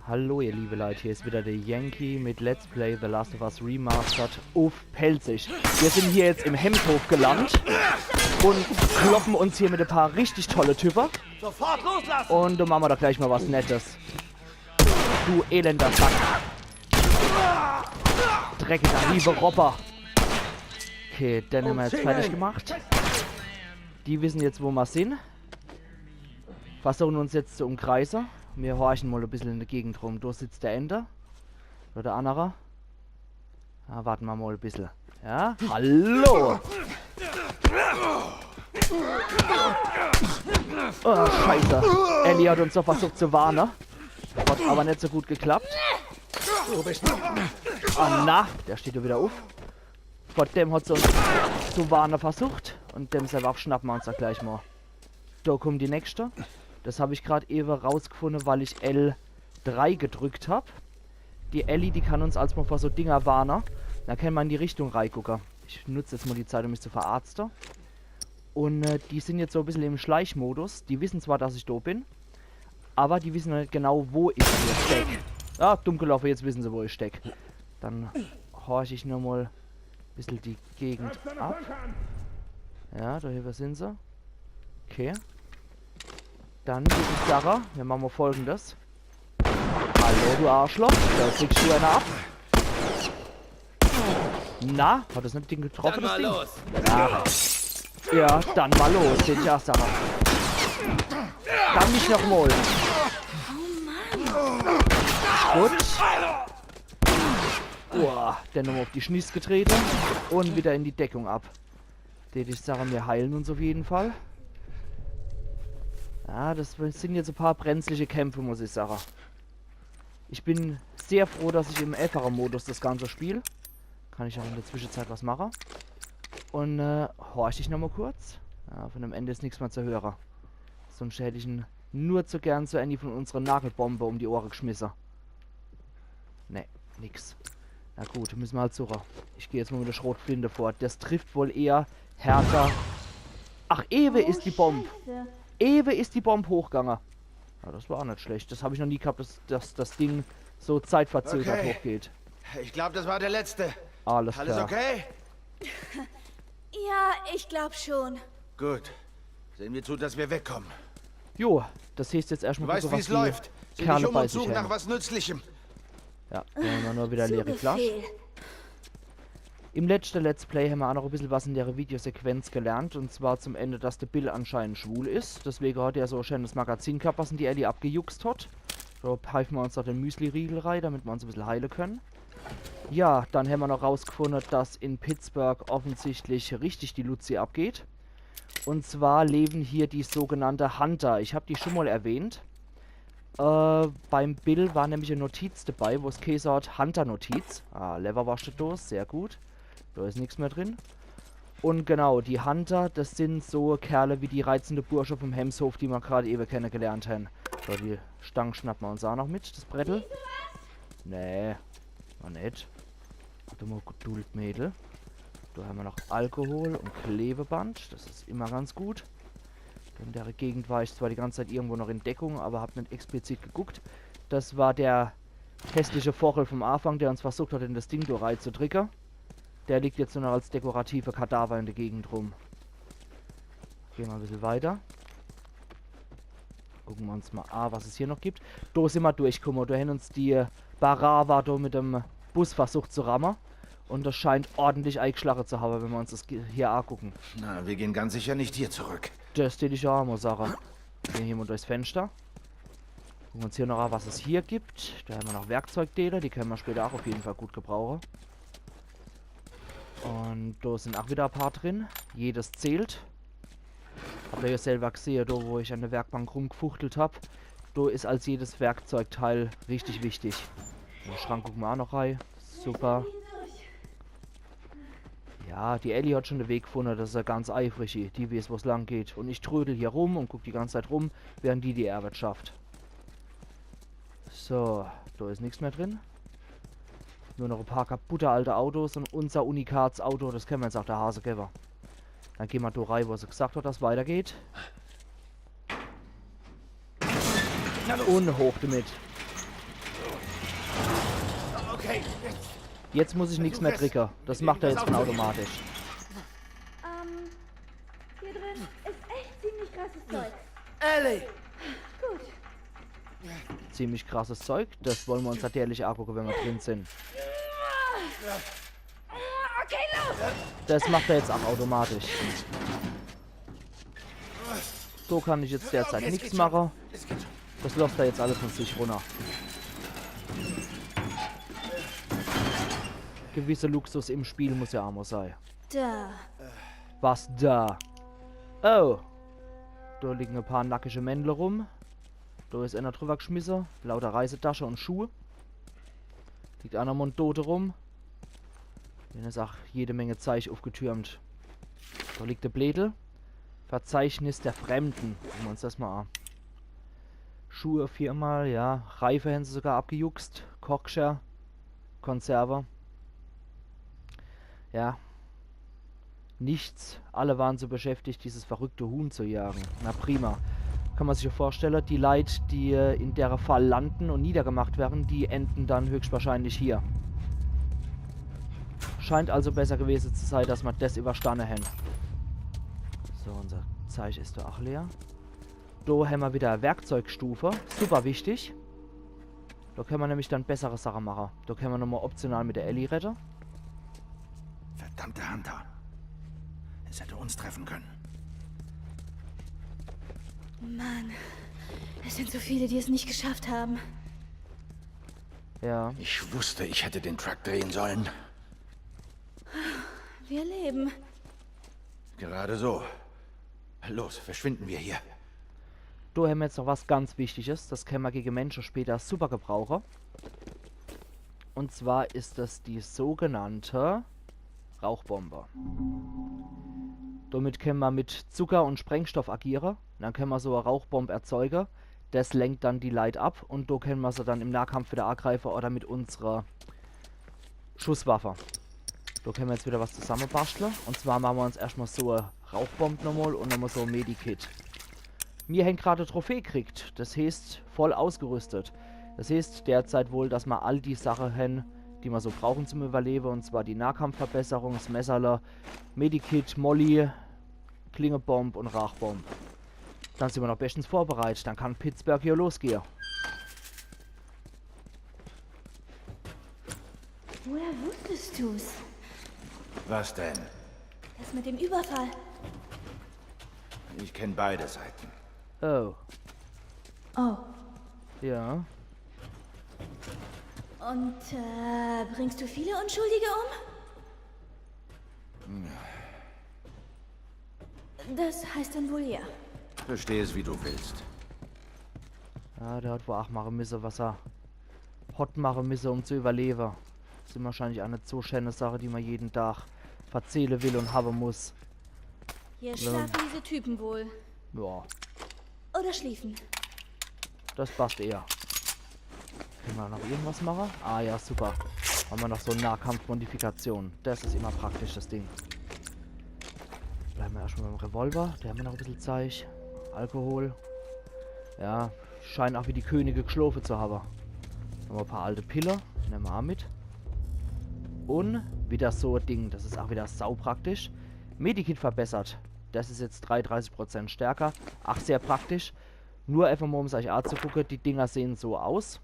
Hallo ihr liebe Leute, hier ist wieder der Yankee mit Let's Play The Last of Us Remastered auf Pelzig. Wir sind hier jetzt im Hemshof gelandet und kloppen uns hier mit ein paar richtig tolle Typen. Sofort loslassen! Und dann machen wir doch gleich mal was Nettes. Du elender Sack. Dreckiger, liebe Robber. Okay, den haben wir jetzt fertig gemacht. Die wissen jetzt, wo wir sind. Versuchen uns jetzt zu umkreisen. Wir horchen mal ein bisschen in der Gegend rum. Da sitzt der Ender. Oder der andere. Ja, warten wir mal ein bisschen. Ja, hallo! Oh, scheiße. Ellie hat uns doch versucht zu warnen. Hat aber nicht so gut geklappt. Ah, na, der steht ja wieder auf. Vor dem hat sie uns zu warnen versucht. Und dem selber schnappen wir uns da gleich mal. Da kommt die nächste. Das habe ich gerade eben rausgefunden, weil ich L3 gedrückt habe. Die Ellie, die kann uns als mal vor so Dinger warnen. Da kann man in die Richtung reingucken. Ich nutze jetzt mal die Zeit, um mich zu verarzten. Und die sind jetzt so ein bisschen im Schleichmodus. Die wissen zwar, dass ich da bin, aber die wissen nicht genau, wo ich hier stecke. Ah, dumm gelaufen, jetzt wissen sie, wo ich stecke. Dann horche ich nochmal ein bisschen die Gegend ab. Ja, da hier sind sie. Okay. Dann würde ich sagen, wir machen mal Folgendes. Hallo, du Arschloch. Da kriegst du einer ab. Na, hat das nicht Ding getroffen, das Ding? Los. Ja, dann mal los, den ich erst Sache. Dann nicht nochmal. Gut. Uah, dann nochmal auf die Schnies getreten. Und wieder in die Deckung ab. Den ich sage, wir heilen uns auf jeden Fall. Ja, das sind jetzt ein paar brenzliche Kämpfe, muss ich sagen. Ich bin sehr froh, dass ich im einfachen-Modus das Ganze spiele. Kann ich auch in der Zwischenzeit was machen. Und horch ich nochmal kurz. Ja, von dem Ende ist nichts mehr zu hören. Sonst hätte ich ihn nur zu gern zu Ende von unserer Nagelbombe um die Ohren geschmissen. Ne, nix. Na gut, müssen wir halt suchen. Ich gehe jetzt mal mit der Schrotflinte vor. Das trifft wohl eher härter. Ach, Ewe ist die Bombe. Ewe ist die Bombe hochgegangen. Ja, das war auch nicht schlecht. Das habe ich noch nie gehabt, dass das Ding so zeitverzögert hochgeht. Ich glaube, das war der letzte. Alles Alles klar. okay? Ja, ich glaube schon. Gut. Sehen wir zu, dass wir wegkommen. Jo, das heißt jetzt Du erstmal weißt, wie es läuft. Sieh Kerle dich um bei und sich such nach haben. was Nützlichem. Ja, dann haben wir nur wieder leere Flaschen. Befehl. Im letzten Let's Play haben wir auch noch ein bisschen was in der Videosequenz gelernt. Und zwar zum Ende, dass der Bill anscheinend schwul ist. Deswegen hat er so ein schönes Magazin gehabt, was in die Ellie abgejuckst hat. Da pfeifen wir uns noch den Müsli-Riegel rein, damit wir uns ein bisschen heilen können. Ja, dann haben wir noch rausgefunden, dass in Pittsburgh offensichtlich richtig die Luzi abgeht. Und zwar leben hier die sogenannte Hunter. Ich habe die schon mal erwähnt. Beim Bill war nämlich eine Notiz dabei, wo es Käse hat, Hunter-Notiz. Ah, Leverwasche-Dose, sehr gut. Da ist nichts mehr drin. Und genau, die Hunter, das sind so Kerle wie die reizende Bursche vom Hemshof, die wir gerade eben kennengelernt haben. So, die Stangen schnappen wir uns auch noch mit, das Brettel. Nee, noch nicht. Warte mal, Geduld, Mädel. Da haben wir noch Alkohol und Klebeband. Das ist immer ganz gut. In der Gegend war ich zwar die ganze Zeit irgendwo noch in Deckung, aber habe nicht explizit geguckt. Das war der hässliche Vogel vom Anfang, der uns versucht hat, in das Ding da reinzudrücken. Der liegt jetzt nur noch als dekorative Kadaver in der Gegend rum. Gehen wir ein bisschen weiter. Gucken wir uns mal an, was es hier noch gibt. Da sind wir durchgekommen. Da haben uns die Barava da mit dem Bus versucht zu rammen. Und das scheint ordentlich eingeschlagen zu haben, wenn wir uns das hier angucken. Na, wir gehen ganz sicher nicht hier zurück. Das steht ich auch mal sagen. Gehen hier mal durchs Fenster. Gucken uns hier noch an, was es hier gibt. Da haben wir noch Werkzeugteile, die können wir später auch auf jeden Fall gut gebrauchen. Und da sind auch wieder ein paar drin. Jedes zählt. Habt ihr ja selber gesehen, da wo ich an der Werkbank rumgefuchtelt habe. Da ist als jedes Werkzeugteil richtig wichtig. Den Schrank gucken wir auch noch rein. Super. Ja, die Ellie hat schon den Weg gefunden, das ist ja ganz eifrig. Die weiß, wo es lang geht. Und ich trödel hier rum und guck die ganze Zeit rum, während die Arbeit schafft. So, da ist nichts mehr drin. Nur noch ein paar kaputte alte Autos und unser Unikats-Auto, das kennen wir jetzt auch, der Hasegeber. Dann gehen wir da rein, wo sie gesagt hat, dass es weitergeht. Und hoch damit. Okay, Jetzt muss ich nichts mehr triggern. Das macht er jetzt von automatisch. Hier drin ist echt ziemlich krasses Zeug. Ellie! Gut. Ziemlich krasses Zeug. Das wollen wir uns natürlich angucken, wenn wir drin sind. Okay, los! Das macht er jetzt auch automatisch. So kann ich jetzt derzeit Okay, es nichts geht schon. machen. Es geht schon. Das läuft da jetzt alles von sich runter. Gewisser Luxus im Spiel muss ja auch mal sein. Da. Was da? Oh. Da liegen ein paar nackige Männle rum. Da ist einer drüber geschmissen. Lauter Reisetasche und Schuhe. Liegt einer Mondote rum. Hier ist auch jede Menge Zeich aufgetürmt. Da liegt der Blädel. Verzeichnis der Fremden. Gucken wir uns das mal an. Schuhe viermal, ja. Reife haben sie sogar abgejuckst. Kochscher. Konserve. Ja. Nichts. Alle waren so beschäftigt, dieses verrückte Huhn zu jagen. Na prima. Kann man sich ja vorstellen, die Leute, die in der Fall landen und niedergemacht werden, die enden dann höchstwahrscheinlich hier. Scheint also besser gewesen zu sein, dass wir das überstanden haben. So, unser Zeichen ist da auch leer. Da haben wir wieder eine Werkzeugstufe. Super wichtig. Da können wir nämlich dann bessere Sachen machen. Da können wir nochmal optional mit der Ellie retten. Verdammte Hunter. Es hätte uns treffen können. Mann. Es sind so viele, die es nicht geschafft haben. Ja. Ich wusste, ich hätte den Truck drehen sollen. Wir leben. Gerade so. Los, verschwinden wir hier. Da haben wir jetzt noch was ganz Wichtiges. Das können wir gegen Menschen später super gebrauchen. Und zwar ist das die sogenannte Rauchbombe. Damit können wir mit Zucker und Sprengstoff agieren. Dann können wir so eine Rauchbombe erzeugen. Das lenkt dann die Leute ab. Und da können wir sie dann im Nahkampf wieder angreifen oder mit unserer Schusswaffe. Da können wir jetzt wieder was zusammenbasteln. Und zwar machen wir uns erstmal so eine Rauchbombe nochmal und nochmal so ein Medikit. Mir hängt gerade Trophäe gekriegt. Das heißt, voll ausgerüstet. Das heißt derzeit wohl, dass wir all die Sachen haben, die wir so brauchen zum Überleben. Und zwar die Nahkampfverbesserung, das Messerle, Medikit, Molly, Klingebomb und Rauchbomb. Dann sind wir noch bestens vorbereitet. Dann kann Pittsburgh hier losgehen. Woher wusstest du's? Was denn? Das mit dem Überfall. Ich kenne beide Seiten. Oh, Oh. ja. Und, bringst du viele Unschuldige um? Das heißt dann wohl ja. Versteh es, wie du willst. Ja, der hat wohl auch machen müssen, was er hot machen müssen, um zu überleben. Das ist wahrscheinlich auch nicht so schöne Sache, die man jeden Tag verzählen will und haben muss. Hier schlafen diese Typen wohl. Ja, Oder schliefen. das passt eher. Können wir noch irgendwas machen? Ah ja, super. Haben wir noch so Nahkampfmodifikation. Das ist immer praktisch, das Ding. Bleiben wir erstmal beim Revolver. Da haben wir noch ein bisschen Zeug. Alkohol. Ja, scheinen auch wie die Könige geschlafen zu haben. Noch ein paar alte Pille. Nehmen wir auch mit. Und wieder so ein Ding. Das ist auch wieder saupraktisch. Medikit verbessert. Das ist jetzt 33% stärker. Ach, sehr praktisch. Nur einfach mal, um es euch anzugucken. Die Dinger sehen so aus.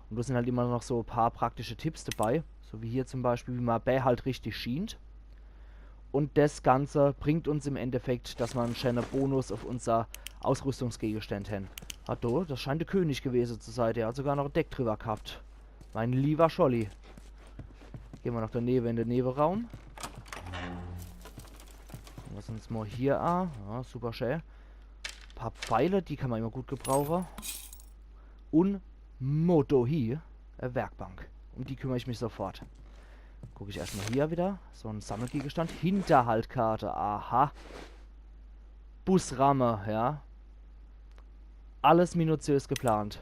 Und da sind halt immer noch so ein paar praktische Tipps dabei. So wie hier zum Beispiel, wie man bei halt richtig schient. Und das Ganze bringt uns im Endeffekt, dass wir einen schönen Bonus auf unser Ausrüstungsgegenstand haben. Ah, das scheint der König gewesen zu sein. Der hat sogar noch ein Deck drüber gehabt. Mein lieber Scholli. Gehen wir noch daneben in den Nebenraum. Lass uns mal hier an. Ja, super schön. Ein paar Pfeile, die kann man immer gut gebrauchen. Und Motohi, eine Werkbank. Um die kümmere ich mich sofort. Gucke ich erstmal hier wieder. So ein Sammelgegenstand. Hinterhaltkarte. Aha. Busramme, ja. Alles minutiös geplant.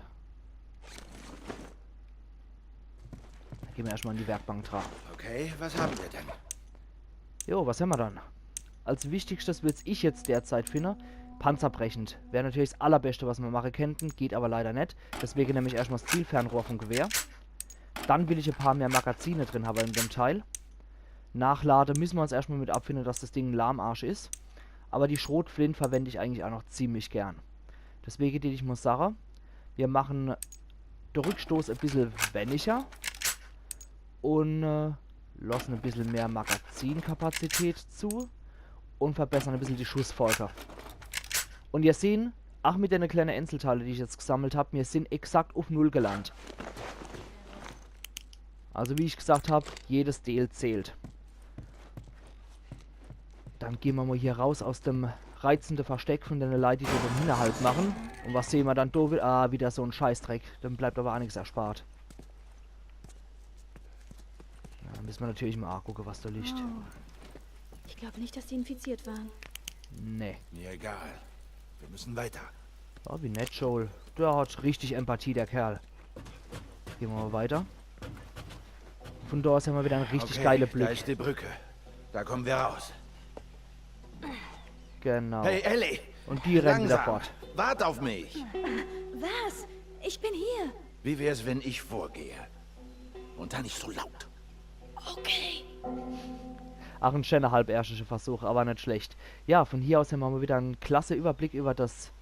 Da gehen wir erstmal in die Werkbank drauf. Okay, was haben wir denn? Jo, was haben wir dann? Als wichtigstes würde ich jetzt derzeit finden, panzerbrechend. Wäre natürlich das allerbeste, was man machen könnten, geht aber leider nicht. Deswegen nämlich erstmal das Zielfernrohr vom Gewehr. Dann will ich ein paar mehr Magazine drin haben in dem Teil. Nachladen müssen wir uns erstmal mit abfinden, dass das Ding ein Lahmarsch ist. Aber die Schrotflint verwende ich eigentlich auch noch ziemlich gern. Deswegen, ich muss sagen, wir machen den Rückstoß ein bisschen weniger. Und lassen ein bisschen mehr Magazinkapazität zu. Und verbessern ein bisschen die Schussfolge. Und ihr seht, auch mit den kleinen Einzelteile, die ich jetzt gesammelt habe, wir sind exakt auf 0 gelandet. Also wie ich gesagt habe, jedes Deal zählt. Dann gehen wir mal hier raus aus dem reizenden Versteck von den Leuten, die den Hinterhalt machen. Und was sehen wir dann da? Ah, wieder so ein Scheißdreck. Dann bleibt aber auch nichts erspart. Ja, dann müssen wir natürlich mal gucken, was da liegt. Oh. Ich glaube nicht, dass die infiziert waren. Nee. Mir egal. Wir müssen weiter. Oh, wie nett, Joel. Der hat richtig Empathie, der Kerl. Gehen wir mal weiter. Von da aus haben wir wieder einen richtig geile Blick. Da ist die Brücke. Da kommen wir raus. Genau. Hey, Ellie! Und die rennen wieder Langsam. fort. Wart auf mich! Was? Ich bin hier. Wie wär's, wenn ich vorgehe? Und dann nicht so laut. Okay. Auch ein schöner halberstischer Versuch, aber nicht schlecht. Ja, von hier aus haben wir wieder einen klasse Überblick über das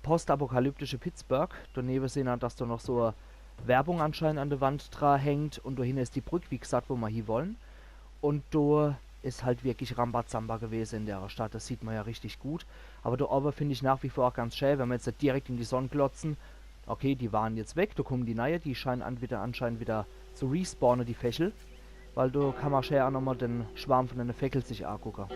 postapokalyptische Pittsburgh. Daneben sehen wir, dass da noch so eine Werbung anscheinend an der Wand dran hängt. Und dahin ist die Brücke, wie gesagt, wo wir hier wollen. Und da ist halt wirklich Rambazamba gewesen in der Stadt. Das sieht man ja richtig gut. Aber da oben finde ich nach wie vor auch ganz schön, wenn wir jetzt nicht direkt in die Sonne glotzen. Okay, die waren jetzt weg, da kommen die neue, die scheinen anscheinend wieder zu respawnen, die Fächel. Weil da kann man schön auch nochmal den Schwarm von den Fäckeln sich angucken.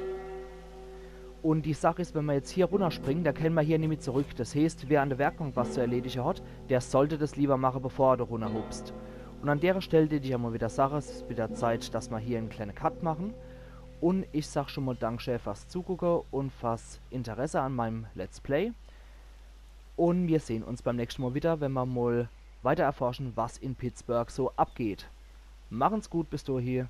Und die Sache ist, wenn wir jetzt hier runterspringen, da können wir hier nicht mehr zurück. Das heißt, wer an der Werkbank was zu erledigen hat, der sollte das lieber machen, bevor er da runterhupst. Und an der Stelle, die ich einmal wieder sage, es ist wieder Zeit, dass wir hier einen kleinen Cut machen. Und ich sag schon mal Dankeschön fürs Zugucken und fürs Interesse an meinem Let's Play. Und wir sehen uns beim nächsten Mal wieder, wenn wir mal weiter erforschen, was in Pittsburgh so abgeht. Machen's gut, bis dahin.